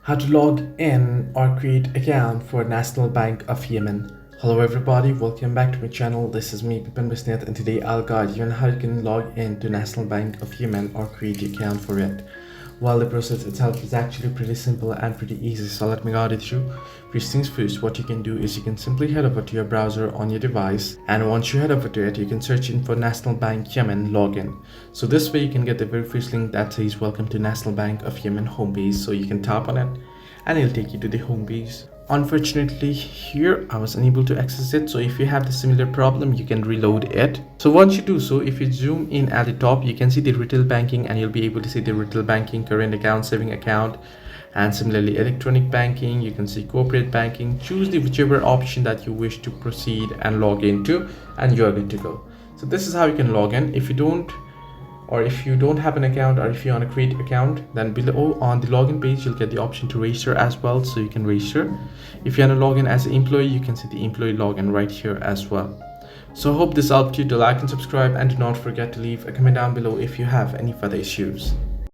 How to log in or create account for National Bank of Yemen. Hello everybody, welcome back to my channel. This is me Pipan Bisnet, and today I'll guide you on how you can log in to National Bank of Yemen or create an account for it. While the process itself is actually pretty simple and pretty easy, so let me guide it through. First things first, what you can do is you can simply head over to your browser on your device, and once you head over to it, you can search in for National Bank Yemen login. So this way you can get the very first link that says welcome to National Bank of Yemen homepage. So you can tap on it and it'll take you to the homepage. Unfortunately, here I was unable to access it, so if you have the similar problem, you can reload it. So once you do so, if you zoom in at the top, you can see the retail banking, and you'll be able to see the retail banking, current account, saving account, and similarly electronic banking. You can see corporate banking. Choose the whichever option that you wish to proceed and log into, and you're good to go. So this is how you can log in. If you don't have an account, or if you want to create an account, then below on the login page you'll get the option to register as well, so you can register. If you want to log in as an employee, you can see the employee login right here as well. So hope this helped you. To like and subscribe, and do not forget to leave a comment down below if you have any further issues.